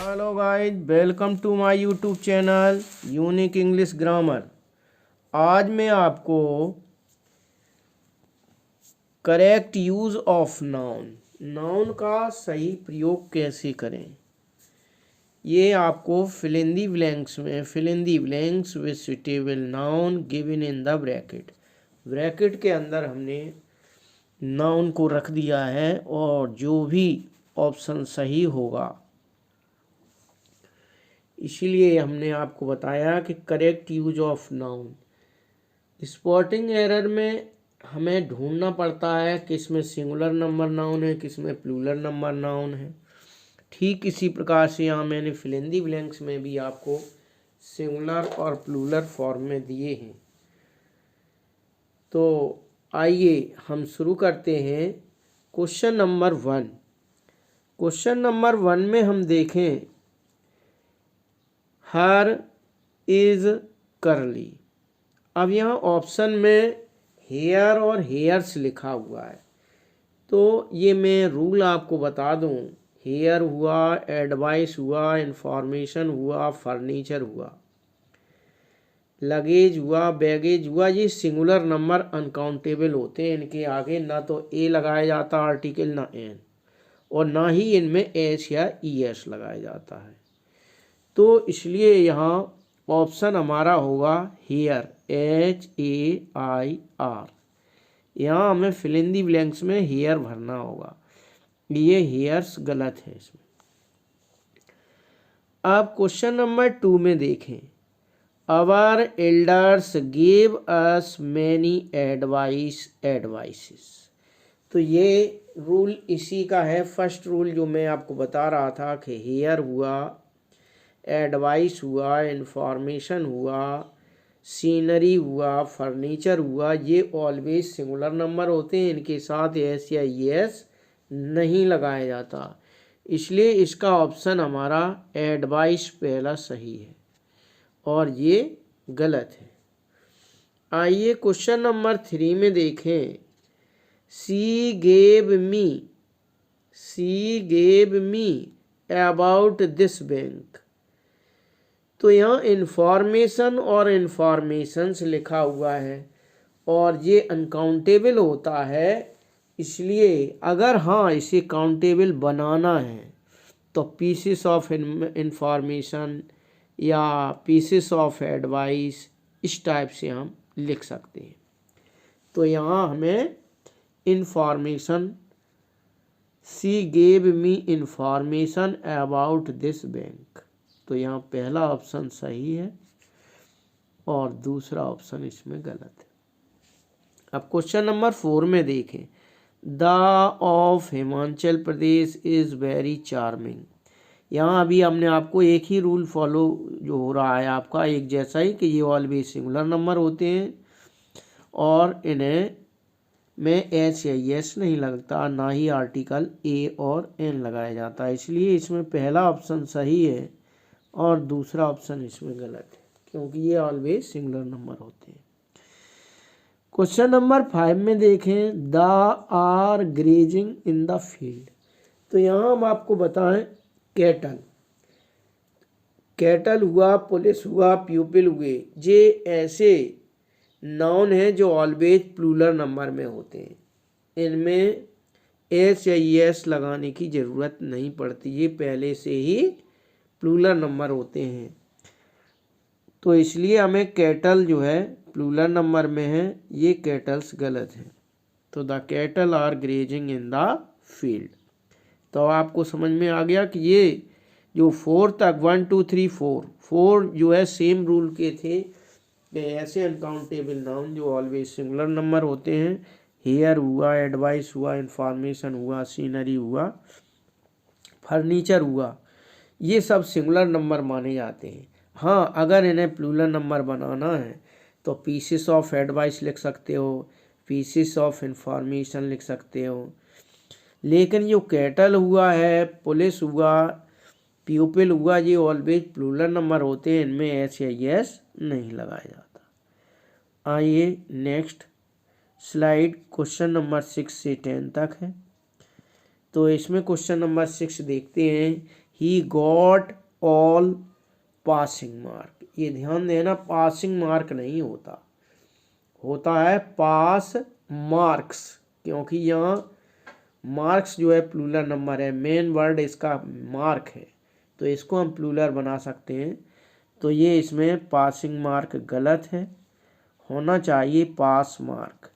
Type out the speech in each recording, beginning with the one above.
Hello guys, welcome to my YouTube channel unique English grammar. आज मैं आपको correct use of noun का सही प्रयोग कैसे करें, ये आपको fill in the blanks with suitable noun given in the bracket के अंदर हमने नाउन को रख दिया है और जो भी ऑप्शन सही होगा, इसीलिए हमने आपको बताया कि correct use of noun. Spotting error में हमें ढूंढना पड़ता है कि इसमें सिंगुलर नंबर नाउन है, किस में प्लूरल नंबर नाउन है। ठीक इसी प्रकार से यहाँ मैंने फिल इन दी ब्लैंक्स में भी आपको सिंगुलर और प्लूरल फॉर्म में दिए हैं। तो आइए हम शुरू करते हैं क्वेश्चन नंबर 1। क्वेश्चन नंबर 1 में हम देखें हर इज करली। अब यहाँ ऑप्शन में हेयर और हेयर्स लिखा हुआ है, तो ये मैं रूल आपको बता दूं। हेयर हुआ, एडवाइस हुआ, इंफॉर्मेशन हुआ, फर्नीचर हुआ, लगेज हुआ, बैगेज हुआ, ये सिंगुलर नंबर अनकाउंटेबल होते हैं। इनके आगे ना तो ए लगाया जाता आर्टिकल ना एन, और ना ही इनमें एच या ई एस लगाया जाता है। तो इसलिए यहाँ ऑप्शन हमारा होगा हेयर, HAIR। यहाँ हमें फिल इन दी ब्लैंक्स में हेयर भरना होगा, ये हेयर्स गलत है इसमें। अब क्वेश्चन नंबर 2 में देखें our elders gave us many advices. तो ये रूल इसी का है, फर्स्ट रूल जो मैं आपको बता रहा था कि हेयर हुआ, एडवाइस हुआ, इंफॉर्मेशन हुआ, सीनरी हुआ, फर्नीचर हुआ, ये ऑलवेज सिंगुलर नंबर होते हैं। इनके साथ एस या एस नहीं लगाया जाता, इसलिए इसका ऑप्शन हमारा एडवाइस पहला सही है और ये गलत है। आइए क्वेश्चन नंबर 3 में देखें सी gave me about this bank. तो यहाँ इंफॉर्मेशन और इंफॉर्मेशंस लिखा हुआ है और ये अनकाउंटेबल होता है, इसलिए अगर हाँ इसे काउंटेबल बनाना है तो पीसेस ऑफ इंफॉर्मेशन या पीसेस ऑफ एडवाइस इस टाइप से हम लिख सकते हैं। तो यहाँ हमें information, C gave me information about this bank, तो यहाँ पहला ऑप्शन सही है और दूसरा ऑप्शन इसमें गलत है। अब क्वेश्चन नंबर 4 में देखें the of Himachal Pradesh is very charming. यहाँ अभी हमने आपको एक ही रूल फॉलो जो हो रहा है आपका एक जैसा ही, कि ये ऑलवेज सिंगुलर नंबर होते हैं और इन्हें में एच या एस नहीं लगता, ना ही आर्टिकल ए और एन लगाया जाता है। इसलिए इसमें पहला ऑप्शन सही है और दूसरा ऑप्शन इसमें गलत है, क्योंकि ये ऑलवेज सिंगुलर नंबर होते हैं। क्वेश्चन नंबर 5 में देखें the are grazing in the field. तो यहाँ हम आपको बताएं कैटल हुआ, पुलिस हुआ, प्यूपिल हुए, ये ऐसे नाउन है जो ऑलवेज प्लूरल नंबर में होते हैं। इनमें एस या एस लगाने की ज़रूरत नहीं पड़ती, ये पहले से ही प्लूरल नंबर होते हैं। तो इसलिए हमें कैटल जो है प्लूरल नंबर में है, ये कैटल्स गलत है। तो the cattle are grazing in the field. तो आपको समझ में आ गया कि ये जो 4 तक 1 2 3 4 जो है सेम रूल के थे कि ऐसे अनकाउंटेबल नाउन जो ऑलवेज सिंगुलर नंबर होते हैं, हेयर हुआ, एडवाइस हुआ, इंफॉर्मेशन हुआ, सीनरी हुआ, फर्नीचर हुआ, ये सब सिंगुलर नंबर माने जाते हैं। हाँ, अगर इन्हें प्लूरल नंबर बनाना है तो पीसेस ऑफ एडवाइस लिख सकते हो, पीसेस ऑफ इंफॉर्मेशन लिख सकते हो, लेकिन जो कैटल हुआ है, पुलिस हुआ, प्यूपिल हुआ, ये ऑलवेज प्लूरल नंबर होते हैं, इनमें एस या एस नहीं लगाया जाता। आइए नेक्स्ट स्लाइड क्वेश्चन नंबर 6 से 10 तक है। तो इसमें क्वेश्चन नंबर 6 देखते हैं he got all passing mark. ये ध्यान देना, पासिंग मार्क नहीं होता, होता है पास मार्क्स, क्योंकि यहाँ मार्क्स जो है प्लूरल नंबर है, मेन वर्ड इसका मार्क है, तो इसको हम प्लूरल बना सकते हैं। तो ये इसमें पासिंग मार्क गलत है, होना चाहिए पास मार्क।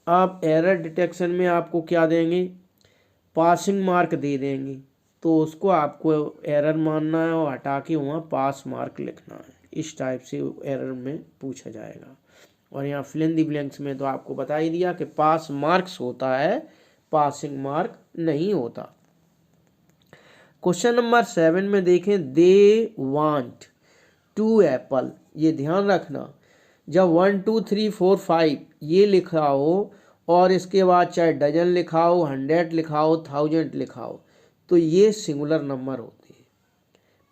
अब एरर डिटेक्शन में आपको क्या देंगे, पासिंग मार्क दे देंगे, तो उसको आपको एरर मानना है और हटा के वहाँ पास मार्क लिखना है। इस टाइप से एरर में पूछा जाएगा। और यहाँ फिल इन द ब्लैंक्स में तो आपको बता ही दिया कि पास मार्क्स होता है, पासिंग मार्क नहीं होता। क्वेश्चन नंबर 7 में देखें, दे वांट 2 एप्पल। ये ध्यान रखना, जब 1 2 3 4 5 ये लिखा हो और इसके बाद चाहे डजन लिखा हो, 100 लिखा हो, 1000 लिखा हो, तो ये सिंगुलर नंबर होते हैं।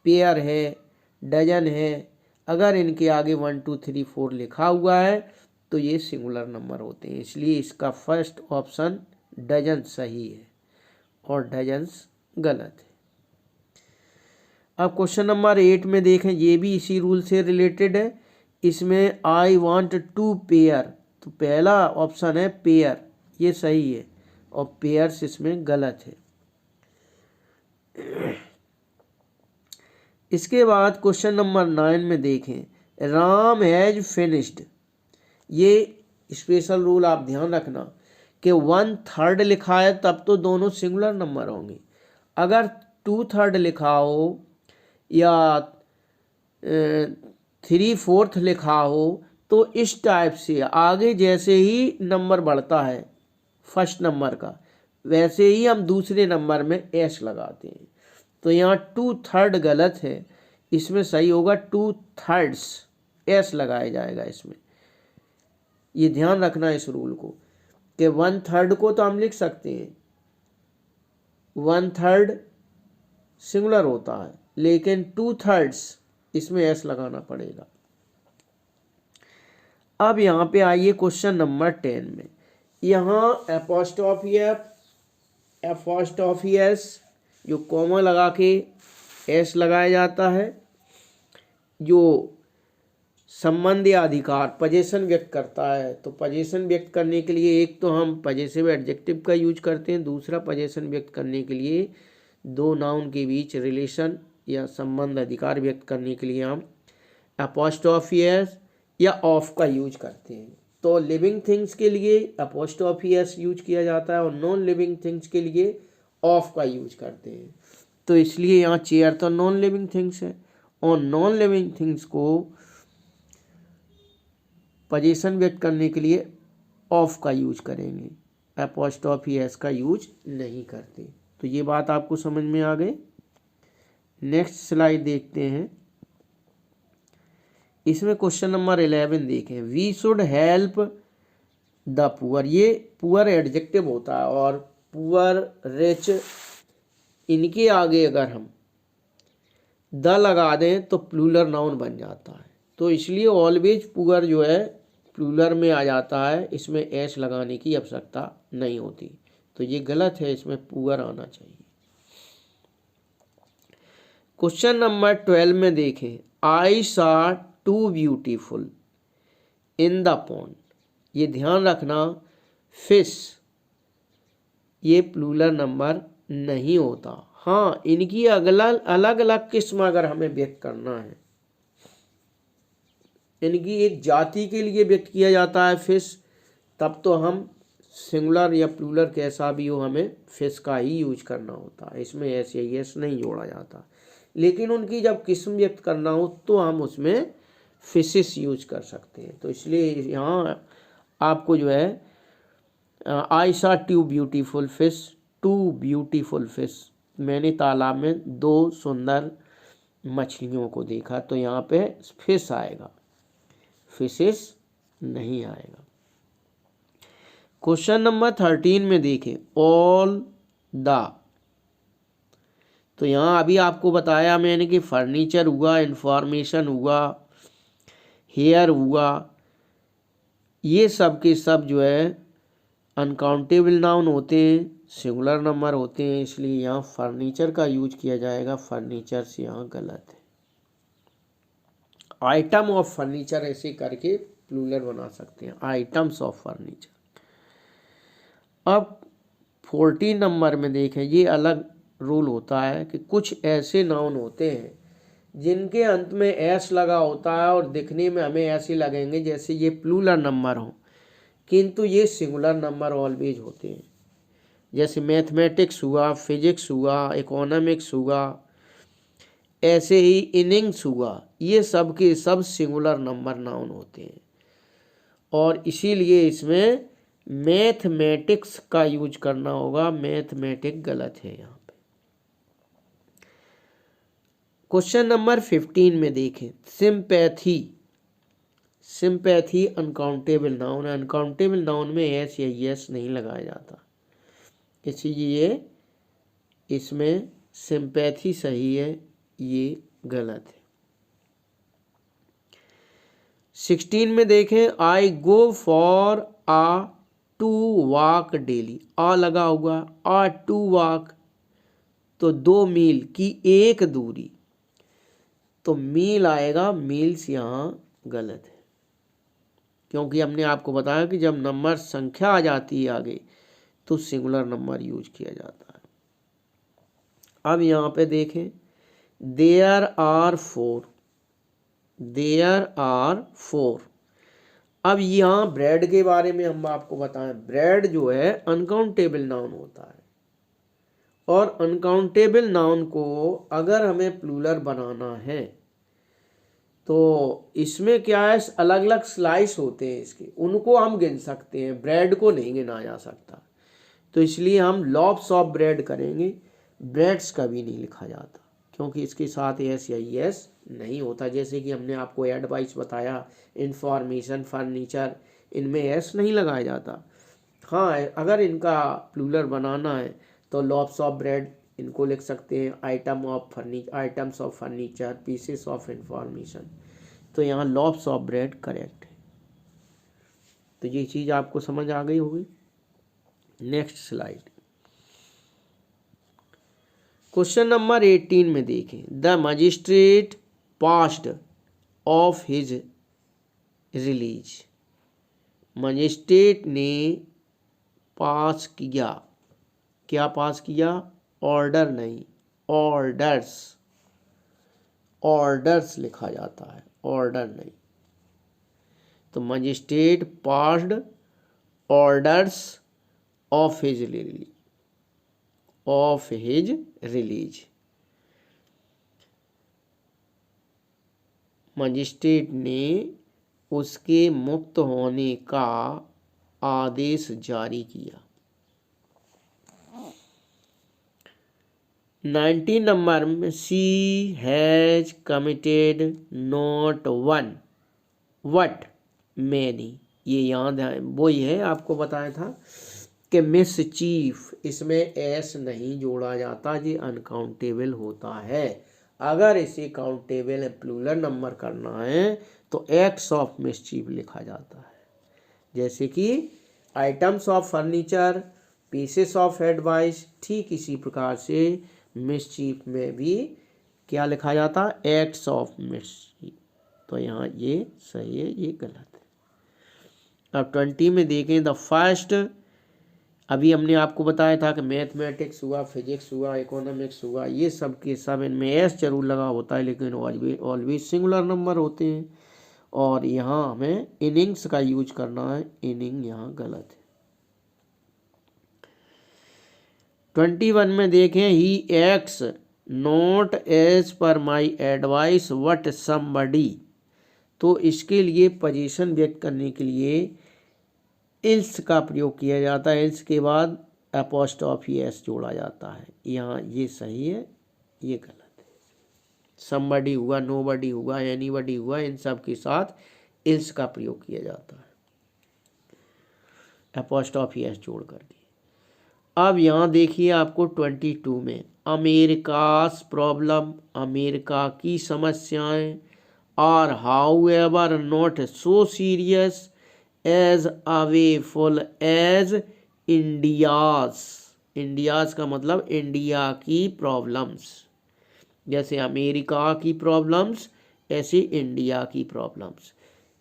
पेयर है, डजन है, अगर इनके आगे 1 2 3 4 लिखा हुआ है तो ये सिंगुलर नंबर होते हैं। इसलिए इसका फर्स्ट ऑप्शन डजन सही है और डजन्स गलत है। अब क्वेश्चन नंबर 8 में देखें, ये भी इसी रूल से रिलेटेड है। इसमें आई वांट 2 पेयर, तो पहला ऑप्शन है पेयर, ये सही है, और पेयर्स इसमें गलत है। इसके बाद क्वेश्चन नंबर 9 में देखें, राम हैज फिनिश्ड। ये स्पेशल रूल आप ध्यान रखना कि 1/3 लिखा है तब तो दोनों सिंगुलर नंबर होंगे। अगर 2/3 लिखा हो या 3/4 लिखा हो तो इस टाइप से आगे जैसे ही नंबर बढ़ता है फर्स्ट नंबर का, वैसे ही हम दूसरे नंबर में एस लगाते हैं। तो यहाँ 2/3 गलत है, इसमें सही होगा 2/3 एस लगाया जाएगा इसमें। ये ध्यान रखना इस रूल को कि 1/3 को तो हम लिख सकते हैं, 1/3 सिंगुलर होता है, लेकिन 2/3 इसमें एस लगाना पड़ेगा। अब यहाँ पे आइए क्वेश्चन नंबर 10 में, यहाँ एपोस्ट्रोफी एस जो कॉमा लगा के एस लगाया जाता है, जो संबंध या अधिकार पोजीशन व्यक्त करता है। तो पोजीशन व्यक्त करने के लिए एक तो हम पजेसिव एडजेक्टिव का यूज करते हैं, दूसरा पोजीशन व्यक्त करने के लिए दो नाउन के बीच रिलेशन या संबंध अधिकार व्यक्त करने के लिए हम एपोस्ट्रोफी एस या ऑफ का यूज करते हैं। तो लिविंग थिंग्स के लिए एपोस्ट्रोफी एस यूज किया जाता है और नॉन लिविंग थिंग्स के लिए ऑफ का यूज करते हैं। तो इसलिए यहाँ चेयर तो नॉन लिविंग थिंग्स है और नॉन लिविंग थिंग्स को पोजीशन व्यक्त करने के लिए ऑफ का यूज करेंगे, एपोस्ट्रोफी एस का यूज नहीं करते। तो ये बात आपको समझ में आ गई। नेक्स्ट स्लाइड देखते हैं। इसमें क्वेश्चन नंबर 11 देखें, we should help the poor. ये पुअर एडजेक्टिव होता है और पुअर, रिच, इनके आगे अगर हम द लगा दें तो प्लूरल नाउन बन जाता है। तो इसलिए ऑलवेज पुअर जो है प्लूरल में आ जाता है, इसमें एस लगाने की आवश्यकता नहीं होती। तो ये गलत है, इसमें पुअर आना चाहिए। क्वेश्चन नंबर 12 में देखें, I saw 2 beautiful in the pond. ये ध्यान रखना, फिश ये प्लूरल नंबर नहीं होता। हाँ, इनकी अलग अलग किस्म अगर हमें व्यक्त करना है, इनकी एक जाति के लिए व्यक्त किया जाता है फिश, तब तो हम सिंगुलर या प्लूरल कैसा भी हो हमें फिश का ही यूज करना होता है, इसमें एस या एस नहीं जोड़ा जाता। लेकिन उनकी जब किस्म व्यक्त करना हो तो हम उसमें फिशेस यूज कर सकते हैं। तो इसलिए यहाँ आपको जो है I saw 2 beautiful fish, 2 beautiful fish, मैंने तालाब में 2 सुंदर मछलियों को देखा, तो यहाँ पे फिश आएगा, फिशेस नहीं आएगा। क्वेश्चन नंबर 13 में देखें, ऑल द। तो यहाँ अभी आपको बताया मैंने कि फर्नीचर हुआ, इंफॉर्मेशन हुआ, हेयर हुआ, ये सब के सब जो है अनकाउंटेबल नाउन होते हैं सिंगुलर नंबर होते हैं, इसलिए यहाँ फर्नीचर का यूज किया जाएगा। फर्नीचर से यहाँ गलत है। आइटम ऑफ फर्नीचर ऐसे करके प्लूरल बना सकते हैं, आइटम्स ऑफ फर्नीचर। अब 14 नंबर में देखें, ये अलग रूल होता है कि कुछ ऐसे नाउन होते हैं जिनके अंत में एस लगा होता है और दिखने में हमें ऐसे लगेंगे जैसे ये प्लूरल नंबर हो, किंतु ये सिंगुलर नंबर ऑलवेज होते हैं। जैसे मैथमेटिक्स हुआ, फिजिक्स हुआ, इकोनॉमिक्स हुआ, ऐसे ही इनिंग्स हुआ, ये सब के सब सिंगुलर नंबर नाउन होते हैं। और इसीलिए इसमें मैथमेटिक्स का यूज करना होगा, मैथमेटिक गलत है यहाँ पे। क्वेश्चन नंबर 15 में देखें, सिंपैथी। सिंपैथी अनकाउंटेबल नाउन है। अनकाउंटेबल नाउन में एस या यस नहीं लगाया जाता, इसीलिए इसमें सिंपैथी सही है, ये गलत है। 16 में देखें, I go for a to walk daily. A लगा हुआ, आ टू वॉक, तो 2 मील की एक दूरी, तो मील आएगा, मील्स यहाँ गलत है, क्योंकि हमने आपको बताया कि जब नंबर संख्या आ जाती है आगे तो सिंगुलर नंबर यूज किया जाता है। अब यहाँ पे देखें, देयर आर 4, देयर आर 4। अब यहाँ ब्रेड के बारे में हम आपको बताएं, ब्रेड जो है अनकाउंटेबल नाउन होता है, और अनकाउंटेबल नाउन को अगर हमें प्लूरल बनाना है तो इसमें क्या है, अलग अलग स्लाइस होते हैं इसके, उनको हम गिन सकते हैं, ब्रेड को नहीं गिना जा सकता। तो इसलिए हम लॉप्स ऑफ ब्रेड करेंगे, ब्रेड्स कभी नहीं लिखा जाता, क्योंकि इसके साथ एस या यस नहीं होता। जैसे कि हमने आपको एडवाइस बताया, इंफॉर्मेशन, फर्नीचर, इनमें एस नहीं लगाया जाता। हाँ, अगर इनका प्लूरल बनाना है तो लॉप्स ऑफ ब्रेड इनको लिख सकते हैं, items of furniture, pieces of information. तो यहाँ लॉप्स ऑफ ब्रेड करेक्ट है। तो ये चीज़ आपको समझ आ गई होगी। नेक्स्ट स्लाइड, क्वेश्चन नंबर 18 में देखें, the magistrate passed of his release. Magistrate ने पास किया, क्या पास किया, ऑर्डर नहीं, ऑर्डर्स, ऑर्डर्स लिखा जाता है, ऑर्डर नहीं। तो magistrate passed orders of his release, of his release. Magistrate ने उसके मुक्त होने का आदेश जारी किया। 19 नंबर में, she has committed not one what many. ये याद है, वही है आपको बताया था कि मिस चीफ, इसमें एस नहीं जोड़ा जाता, ये अनकाउंटेबल होता है। अगर इसे काउंटेबल प्लूरल नंबर करना है तो एक्ट्स ऑफ मिसचीफ लिखा जाता है। जैसे कि items of furniture, pieces of advice, ठीक इसी प्रकार से मिसचीफ में भी क्या लिखा जाता है, एक्ट्स ऑफ मिसचीफ। तो यहाँ ये सही है, ये गलत है। अब 20 में देखें, द फर्स्ट, अभी हमने आपको बताया था कि मैथमेटिक्स हुआ, फिजिक्स हुआ, इकोनॉमिक्स हुआ, ये सब के सब इनमें एस जरूर लगा होता है, लेकिन ऑलवेज सिंगुलर नंबर होते हैं। और यहाँ हमें इनिंग्स का यूज करना है, इनिंग यहाँ गलत है। 21 में देखें, he acts not as per my advice what somebody. तो इसके लिए पोजीशन व्यक्त करने के लिए इल्स का प्रयोग किया जाता है, इल्स के बाद एपोस्ट्रोफी एस जोड़ा जाता है। यहाँ ये सही है, ये गलत है। समबडी हुआ, नोबडी हुआ, एनीबडी हुआ, इन सब के साथ इल्स का प्रयोग किया जाता है, एपोस्ट्रोफी एस जोड़ करके। अब यहाँ देखिए आपको 22 में, अमेरिकास प्रॉब्लम, अमेरिका की समस्याएं, are however not so serious as awful as India's. India's का मतलब इंडिया की प्रॉब्लम्स, जैसे अमेरिका की प्रॉब्लम्स ऐसे इंडिया की प्रॉब्लम्स।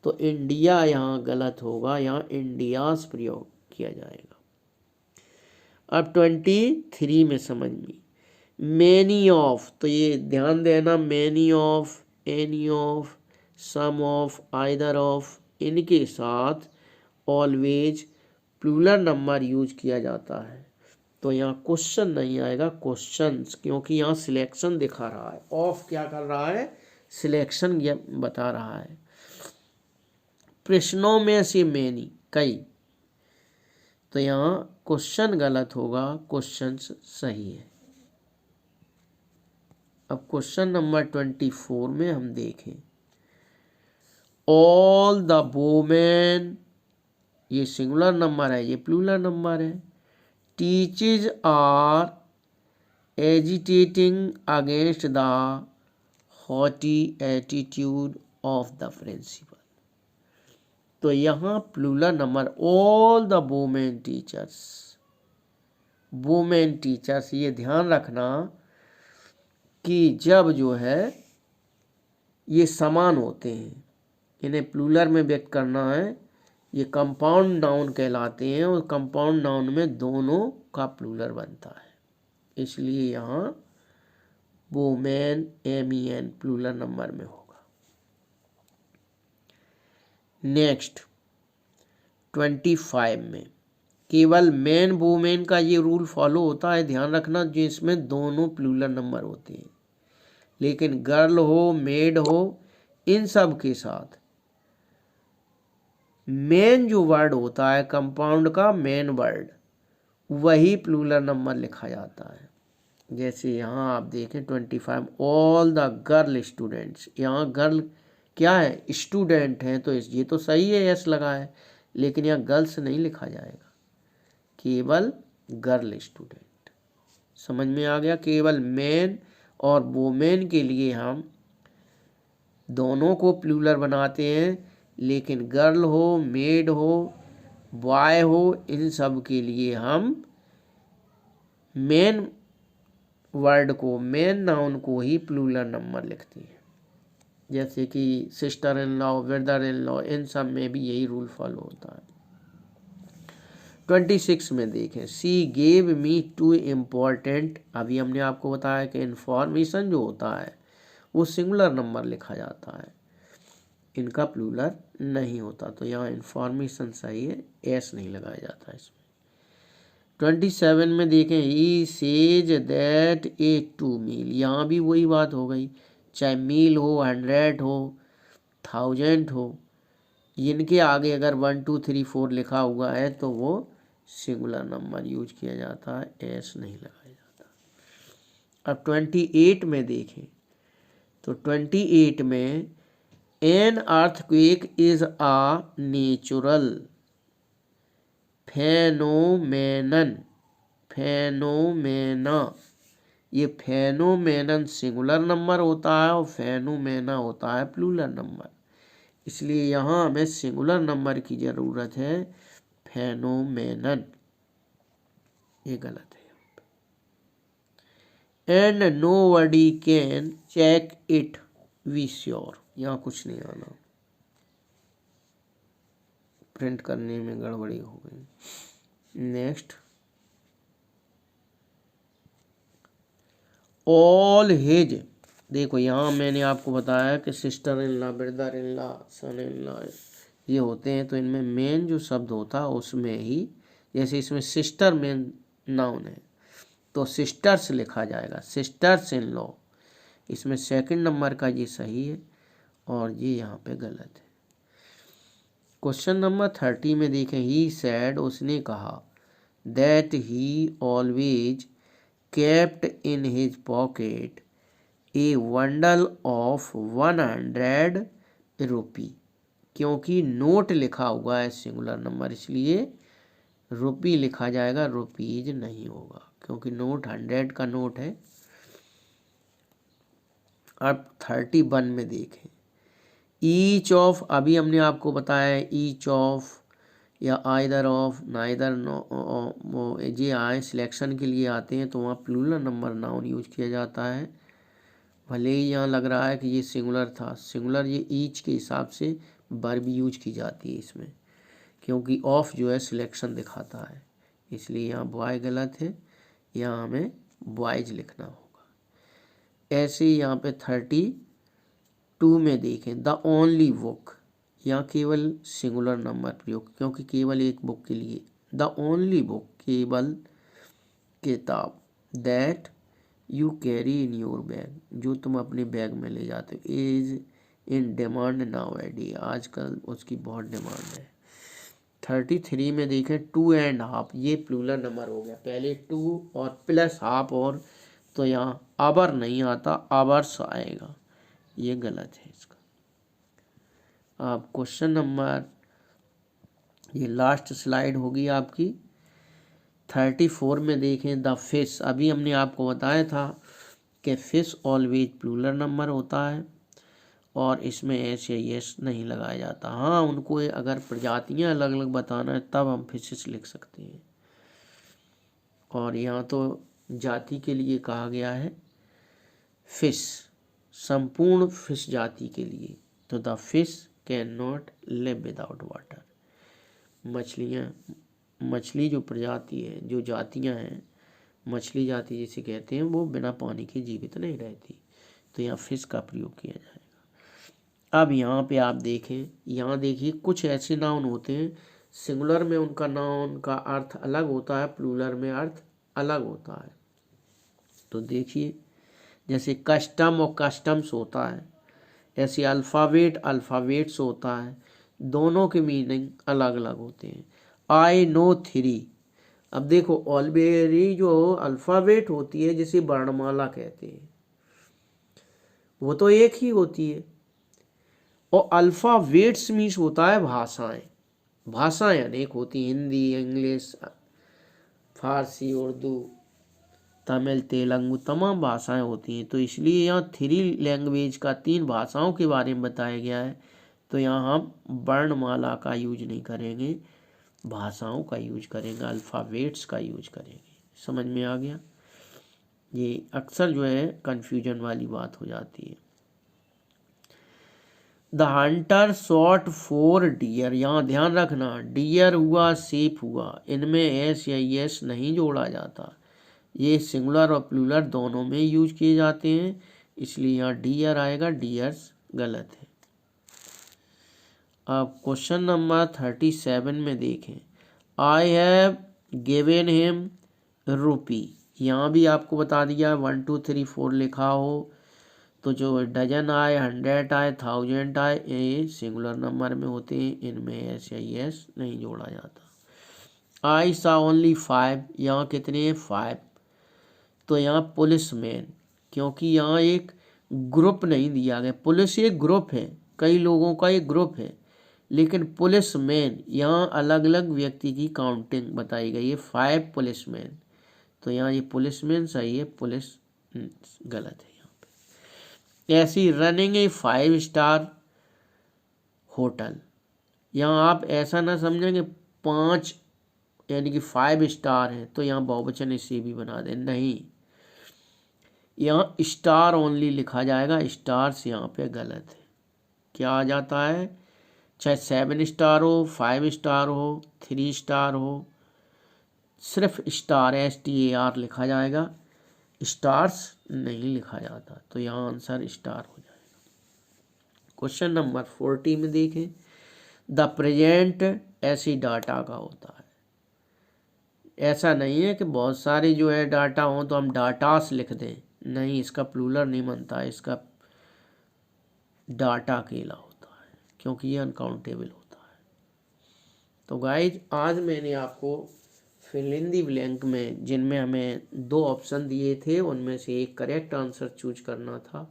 तो इंडिया यहाँ गलत होगा, यहाँ इंडियाज प्रयोग किया जाएगा। अब 23 में समझ में, मैनी ऑफ, तो ये ध्यान देना, many of, any of, some of, either of, इनके साथ ऑलवेज प्लूरल नंबर यूज किया जाता है। तो यहाँ क्वेश्चन नहीं आएगा, क्वेश्चंस, क्योंकि यहाँ सिलेक्शन दिखा रहा है। ऑफ क्या कर रहा है, सिलेक्शन ये बता रहा है। प्रश्नों में से मैनी, कई, तो यहाँ क्वेश्चन गलत होगा, क्वेश्चन सही है। अब क्वेश्चन नंबर 24 में हम देखें, ऑल द वुमेन, ये सिंगुलर नंबर है, ये प्लूरल नंबर है। Teachers are agitating against the haughty attitude of the principal. तो यहाँ plural number, all the women teachers, women teachers, ये ध्यान रखना कि जब जो है ये समान होते हैं, इन्हें प्लूरल में व्यक्त करना है, ये कंपाउंड नाउन कहलाते हैं, और कंपाउंड नाउन में दोनों का प्लूरल बनता है, इसलिए यहाँ वुमेन MEN प्लूरल नंबर में होगा। नेक्स्ट 25 में केवल मैन वुमेन का ये रूल फॉलो होता है, ध्यान रखना, जिसमें दोनों प्लूरल नंबर होते हैं। लेकिन गर्ल हो, मेड हो, इन सब के साथ मेन जो वर्ड होता है कंपाउंड का, मेन वर्ड, वही प्लूरल नंबर लिखा जाता है। जैसे यहाँ आप देखें 25, ऑल द गर्ल स्टूडेंट्स, यहाँ गर्ल क्या है, स्टूडेंट हैं, तो ये तो सही है, यस लगा है, लेकिन यहाँ गर्ल्स नहीं लिखा जाएगा, केवल गर्ल स्टूडेंट। समझ में आ गया, केवल मेन और वुमेन के लिए हम दोनों को प्लूरल बनाते हैं, लेकिन गर्ल हो, मेड हो, बॉय हो, इन सब के लिए हम मेन वर्ड को, मेन नाउन को ही प्लूरल नंबर लिखते हैं। जैसे कि sister in law, brother in law, इन सब में भी यही रूल फॉलो होता है। 26 में देखें, सी गेव मी 2 इम्पॉर्टेंट, अभी हमने आपको बताया कि इंफॉर्मेशन जो होता है वो सिंगुलर नंबर लिखा जाता है, इनका प्लूरल नहीं होता, तो यहाँ इंफॉर्मेशन सही है, एस नहीं लगाया जाता है इसमें। 27 में देखें, he says that a to meal, यहाँ भी वही बात हो गई, चाहे मील हो, 100 हो, 1000 हो, इनके आगे अगर 1 2 3 4 लिखा हुआ है तो वो सिंगुलर नंबर यूज किया जाता है, एस नहीं लगाया जाता। अब 28 में देखें, तो 28 में an earthquake is a natural phenomenon, phenomena, ये फेनोमेनन सिंगुलर नंबर होता है और फेनोमेना होता है प्लूरल नंबर, इसलिए यहाँ हमें सिंगुलर नंबर की ज़रूरत है, फेनोमेनन, ये गलत है। And nobody can check it we sure, यहाँ कुछ नहीं आना, प्रिंट करने में गड़बड़ी हो गई। नेक्स्ट, ऑल हिज, देखो यहाँ मैंने आपको बताया कि sister in law, brother in law, son in law, ये होते हैं, तो इनमें मेन जो शब्द होता है उसमें ही, जैसे इसमें सिस्टर मेन नाउन है तो सिस्टर्स लिखा जाएगा, सिस्टर्स इन लॉ, इसमें सेकंड नंबर का ये सही है और ये यहाँ पे गलत है। क्वेश्चन नंबर 30 में देखें, ही सैड, उसने कहा, that he always kept in his pocket A bundle of 100 रुपी, क्योंकि नोट लिखा हुआ है सिंगुलर नंबर, इसलिए रुपी लिखा जाएगा, रुपीज नहीं होगा, क्योंकि नोट 100 का नोट है। अब 31 में देखें, ईच ऑफ, अभी हमने आपको बताया ईच ऑफ, या आइदर ऑफ, नाइदर, नो, ये आए सिलेक्शन के लिए आते हैं तो वहाँ प्लूरल नंबर नाउन यूज किया जाता है। भले ही यहाँ लग रहा है कि ये सिंगुलर था, सिंगुलर ये ईच के हिसाब से वर्ब यूज की जाती है इसमें, क्योंकि ऑफ जो है सिलेक्शन दिखाता है, इसलिए यहाँ बॉय गलत है, यहाँ हमें बॉयज लिखना होगा। ऐसे ही यहाँ पे 32 में देखें, द ओनली बुक, यहाँ केवल सिंगुलर नंबर प्रयोग, क्योंकि केवल एक बुक के लिए। द ओनली बुक, केवल किताब, that you carry in your bag, जो तुम अपने बैग में ले जाते हो, is in demand nowadays, आजकल उसकी बहुत डिमांड है। 33 में देखें, 2 एंड हाफ, ये प्लूरल नंबर हो गया, पहले 2 और प्लस हाफ और, तो यहाँ आवर नहीं आता, आवर्स आएगा, ये गलत है इसका। अब क्वेश्चन नंबर, ये लास्ट स्लाइड होगी आपकी, 34 में देखें, द फिश, अभी हमने आपको बताया था कि फिश ऑलवेज प्लूरल नंबर होता है और इसमें एस या यस नहीं लगाया जाता। हाँ, उनको अगर प्रजातियां अलग अलग बताना है तब हम फिशेस लिख सकते हैं, और यहाँ तो जाति के लिए कहा गया है फिश, संपूर्ण फिश जाति के लिए, तो the fish can not live without water, मछली जो प्रजाति है, जो जातियां हैं, मछली जाति जिसे कहते हैं, वो बिना पानी के जीवित नहीं रहती, तो यहाँ फिश का प्रयोग किया जाएगा। अब यहाँ पे आप देखें, यहाँ देखिए कुछ ऐसे नाउन होते हैं सिंगुलर में उनका नाउन का अर्थ अलग होता है, प्लूरल में अर्थ अलग होता है। तो देखिए जैसे कस्टम और कस्टम्स होता है, ऐसे अल्फ़ाबेट अल्फ़ाबेट्स होता है, दोनों के मीनिंग अलग अलग होते हैं। आई नो 3, अब देखो ऑलरेडी जो अल्फ़ाबेट होती है जिसे वर्णमाला कहते हैं वो तो एक ही होती है, और अल्फ़ाबेट्स मीन्स होता है भाषाएं, भाषाएं अनेक होती हैं, हिंदी, इंग्लिश, फारसी, उर्दू, तमिल, तेलुगु, तमाम भाषाएं होती हैं। तो इसलिए यहाँ 3 लैंग्वेज का 3 भाषाओं के बारे में बताया गया है, तो यहाँ हम वर्णमाला का यूज नहीं करेंगे, भाषाओं का यूज करेंगे, अल्फ़ाबेट्स का यूज करेंगे। समझ में आ गया? ये अक्सर जो है कन्फ्यूजन वाली बात हो जाती है। द हंटर शॉट 4 डियर, यहाँ ध्यान रखना, डियर हुआ, शेप हुआ, इनमें एस या यस नहीं जोड़ा जाता, ये सिंगुलर और प्लूरल दोनों में यूज किए जाते हैं, इसलिए यहाँ डियर आएगा, डियर्स गलत है। अब क्वेश्चन नंबर 37 में देखें, आई हैव गिवन हिम रुपी, यहाँ भी आपको बता दिया 1 2 3 4 लिखा हो तो जो डजन आए, 100 आए, 1000 आए, ये सिंगुलर नंबर में होते हैं, इनमें एस या यस नहीं जोड़ा जाता। आई सा ओनली 5, यहाँ कितने हैं? 5, तो यहाँ पुलिस मैन, क्योंकि यहाँ एक ग्रुप नहीं दिया गया, पुलिस एक ग्रुप है, कई लोगों का एक ग्रुप है, लेकिन पुलिस मैन यहाँ अलग अलग व्यक्ति की काउंटिंग बताई गई है, 5 पुलिस मैन, तो यहाँ ये पुलिस मैन सही है, पुलिस गलत है यहाँ पे। ऐसी रनिंग ए 5 स्टार होटल, यहाँ आप ऐसा ना समझेंगे 5 यानी कि 5 स्टार है तो यहाँ बहुवचन इसे भी बना दें, नहीं, यहाँ स्टार ओनली लिखा जाएगा, स्टार्स यहाँ पे गलत है। क्या आ जाता है? चाहे 7 स्टार हो, 5 स्टार हो, 3 स्टार हो, सिर्फ स्टार STAR लिखा जाएगा, स्टार्स नहीं लिखा जाता, तो यहाँ आंसर स्टार हो जाएगा। क्वेश्चन नंबर 40 में देखें, द प्रेजेंट ऐसी डाटा का होता है, ऐसा नहीं है कि बहुत सारे जो है डाटा हो तो हम डाटास लिख दें, नहीं, इसका प्लूरल नहीं बनता, इसका डाटा अकेला होता है क्योंकि ये अनकाउंटेबल होता है। तो गाइज आज मैंने आपको फिल इन द ब्लैंक में जिनमें हमें 2 ऑप्शन दिए थे उनमें से एक करेक्ट आंसर चूज करना था,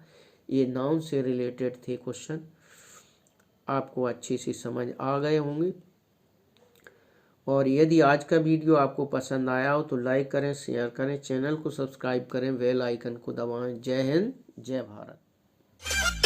ये नाउन से रिलेटेड थे क्वेश्चन, आपको अच्छी सी समझ आ गए होंगे। और यदि आज का वीडियो आपको पसंद आया हो तो लाइक करें, शेयर करें, चैनल को सब्सक्राइब करें, बेल आइकन को दबाएं। जय हिंद, जय भारत।